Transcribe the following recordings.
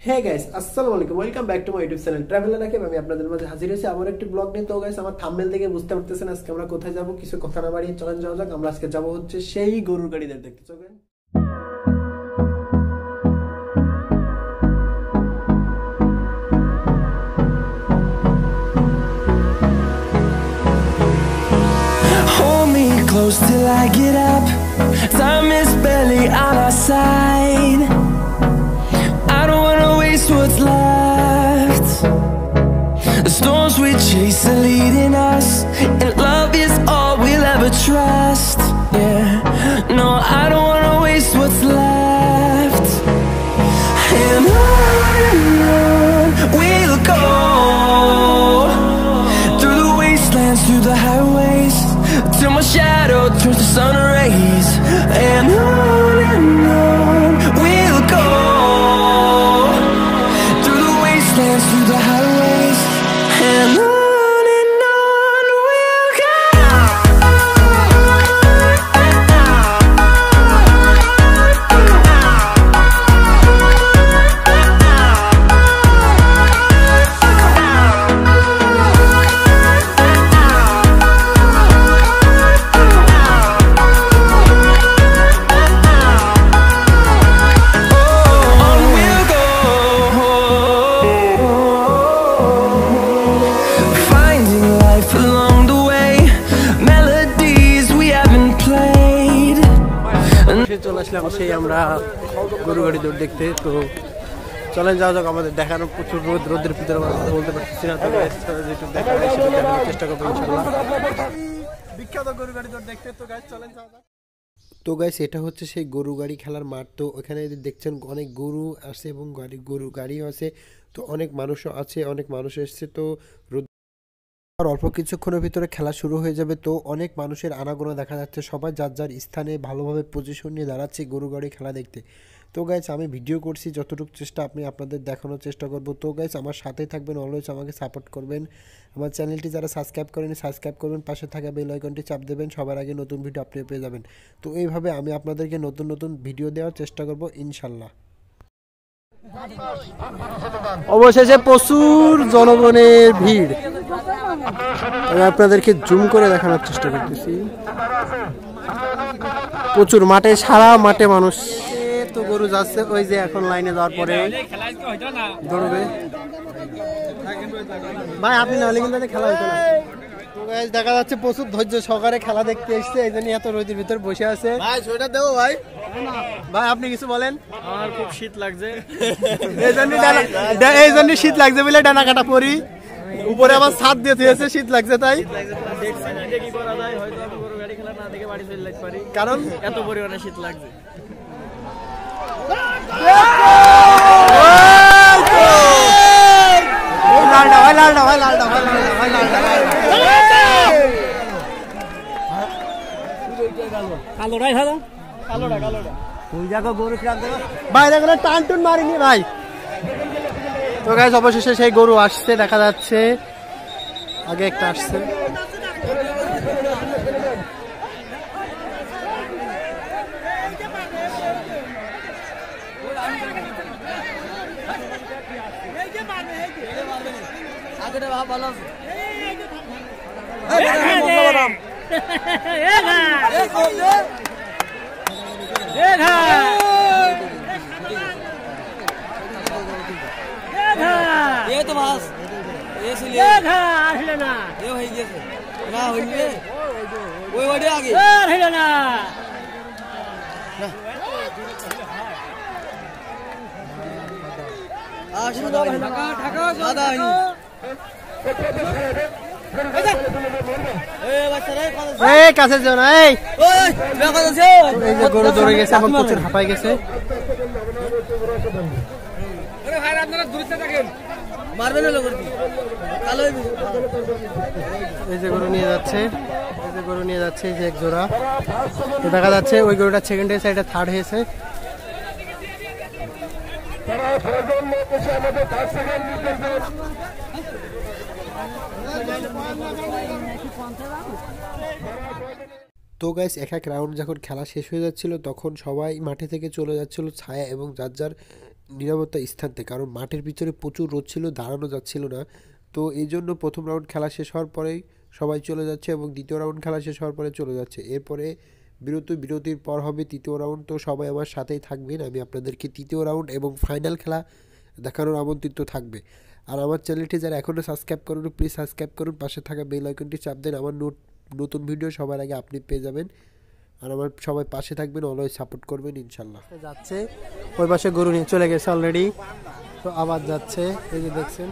Hey guys, আসসালামু আলাইকুম, welcome back to my YouTube channel traveller Rakib. আমি আপনাদের মাঝে হাজির হয়েছি আবার একটি ব্লগ নিয়ে। তো গাইস, আমার থাম্বনেল দেখে বুঝতে পারতেছেন আজকে আমরা কোথায় যাব। কিছু কথা না বাড়িয়ে চলেন যাওয়া যাক। আমরা আজকে যাব হচ্ছে সেই গরুর গাড়িদের দেখতে। চলেন। Hold me close till I get up. Time is barely on our side. I don't wanna waste what's left. The storms we chase are leading us, and love is all we'll ever trust. Yeah, no, I don't wanna waste what's left. And on we'll go, through the wastelands, through the highways, till my shadow turns to sun rays. And on we'll go, through the wastelands, through the highways, and on we'll go. চলে আসলাম সেই আমরা গরু গাড়ি দৌড় দেখতে। তো চলেন যাওয়া যাক। আমাদের দেখানো প্রচুর রোদের ভিতরে বলতে পারতেছি না, তবে যেটুকু দেখা যায় সেটা দেখানোর চেষ্টা করবো ইনশাআল্লাহ। বিখ্যাত গরু গাড়ি দৌড় দেখতে। তো গাইস চলেন যাওয়া যাক। তো গাইস, এটা হচ্ছে সেই গরু গাড়ি খেলার মাঠ। তো ওখানে দেখছেন অনেক গরু আছে এবং গরু গাড়িও আছে। তো অনেক মানুষও আছে, অনেক মানুষ এসছে। তো আর অল্প কিছুক্ষণের ভিতরে খেলা শুরু হয়ে যাবে। তো অনেক মানুষের আনাগোনা দেখা যাচ্ছে, সবাই যার যার স্থানে ভালোভাবে পজিশন নিয়ে দাঁড়াচ্ছে গরু গাড়ি খেলা দেখতে। তো গাইস, আমি ভিডিও করছি যতটুকু চেষ্টা আমি আপনাদের দেখানোর চেষ্টা করব। তো গাইস, আমার সাথেই থাকবেন, অলওয়েজ আমাকে সাপোর্ট করবেন। আমার চ্যানেলটি যারা সাবস্ক্রাইব করেনি সাবস্ক্রাইব করবেন, পাশে থাকা বেল আইকনটি চাপ দেবেন, সবার আগে নতুন ভিডিও আপনি পেয়ে যাবেন। তো এইভাবে আমি আপনাদেরকে নতুন নতুন ভিডিও দেওয়ার চেষ্টা করব ইনশাল্লাহ। অবশেষে প্রচুর জনগণের ভিড়, আমি আপনাদেরকে জুম করে দেখানোর চেষ্টা করতেছি। প্রচুর মাঠে, সারা মাঠে মানুষ। তো গরু যাচ্ছে, ওই যে এখন লাইনে যাওয়ার পরে দৌড়বে। ভাই আপনি না হলে কিন্তু খেলা হইতো না। দেখা যাচ্ছে প্রচুর ধৈর্য সহকারে খেলা দেখতে এসছে, এই জন্য এত রোদের ভিতর বসে আছে। ভাই সোয়েটার দেবো ভাই। ভাই আপনি কিছু বলেন। আমার খুব শীত লাগছে, এই জন্য শীত লাগছে বলে ডানা কাটা পরি, উপরে আবার ছাদ দিয়ে থুয়েছে, শীত লাগছে তাই। কারণ এত পরিমাণে শীত লাগছে। বাইরে গেলে টান টুন মারিনি ভাই। তো গাইস, অবশেষে সেই গরু আসছে, দেখা যাচ্ছে আগে একটা আসছে। ये तो बस ये सुनिए আসলে না এ হয়ে গেছে না হইবে ওই ওডে আগে হইলো না সাদা ঢাকা ঢাকা সাদা হইনি এই বাচ্চারা এই কাছে যাও না। এই ওই দেখা যাচ্ছে এই যে গরু দৌড়ে গেছে, এখন প্রচুর হাঁপাই গেছে। আরে ভাই আপনারা দূরে থাকেন, মারবেন না লগরটি কালো হইবে। এই যে গরু নিয়ে যাচ্ছে, এই যে গরু নিয়ে যাচ্ছে, এই যে এক জোড়া। তো দেখা যাচ্ছে ওই গরুটা সেকেন্ড হয়েছে, এটা থার্ড হয়েছে। তো গাইস, এক এক রাউন্ড যখন খেলা শেষ হয়ে যাচ্ছিল তখন সবাই মাঠে থেকে চলে যাচ্ছিল ছায়া এবং যার যার নিরাপত্তা স্থান থেকে, কারণ মাঠের পিছনে প্রচুর রোদ ছিল, দাঁড়ানো যাচ্ছিল না। তো এই জন্য প্রথম রাউন্ড খেলা শেষ হওয়ার পরেই সবাই চলে যাচ্ছে এবং দ্বিতীয় রাউন্ড খেলা শেষ হওয়ার পরে চলে যাচ্ছে। এরপরে বিরতির পর হবে তৃতীয় রাউন্ড। তো সবাই আমার সাথেই থাকবেন, আমি আপনাদেরকে তৃতীয় রাউন্ড এবং ফাইনাল খেলা দেখানোর আমন্ত্রিত থাকবে। আর আমার চ্যানেলটি যারা এখনও সাবস্ক্রাইব করুন, প্লিজ সাবস্ক্রাইব করুন, পাশে থাকা বেল আইকনটি চাপ দেন, আমার নতুন ভিডিও সবার আগে আপনি পেয়ে যাবেন। আর আমার সবাই পাশে থাকবেন, অলওয়েজ সাপোর্ট করবেন ইনশাল্লাহ। যাচ্ছে ওই পাশে গরু নিয়ে চলে গেছে অলরেডি, তো আবার যাচ্ছে, এই যে দেখছেন।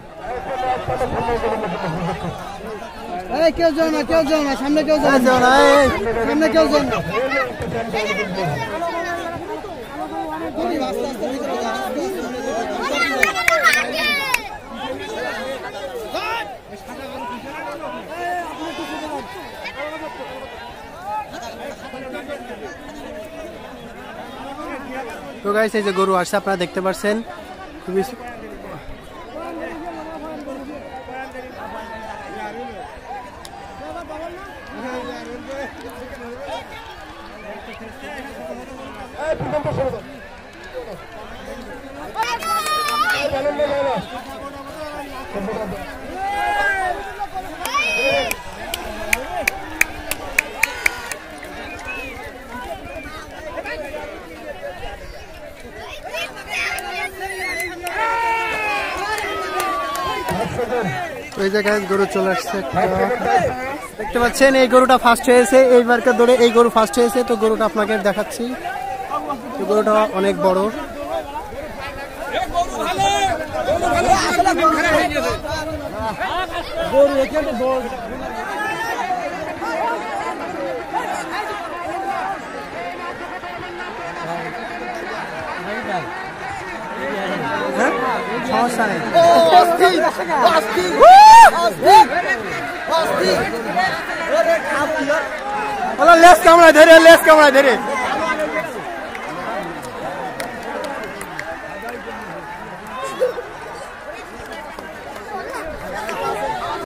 কেউ যাও না, কেউ যাও না, সামনে কেউ যাও না, সামনে কেউ যাও না। তো গাইস এই যে গরু আসছে, আপনারা দেখতে পাচ্ছেন। খুবই ওই জায়গায় গরু চলে আসছে, দেখতে পাচ্ছেন। এই গরুটা ফার্স্ট হয়েছে, এইবারকে দৌড়ে এই গরু ফার্স্ট হয়েছে। তো গরুটা আপনাকে দেখাচ্ছি, তো গরুটা অনেক বড়। সমস্যা নেই, লেস কামড়ায় ধরে, লেস কামড়ায় ধরে।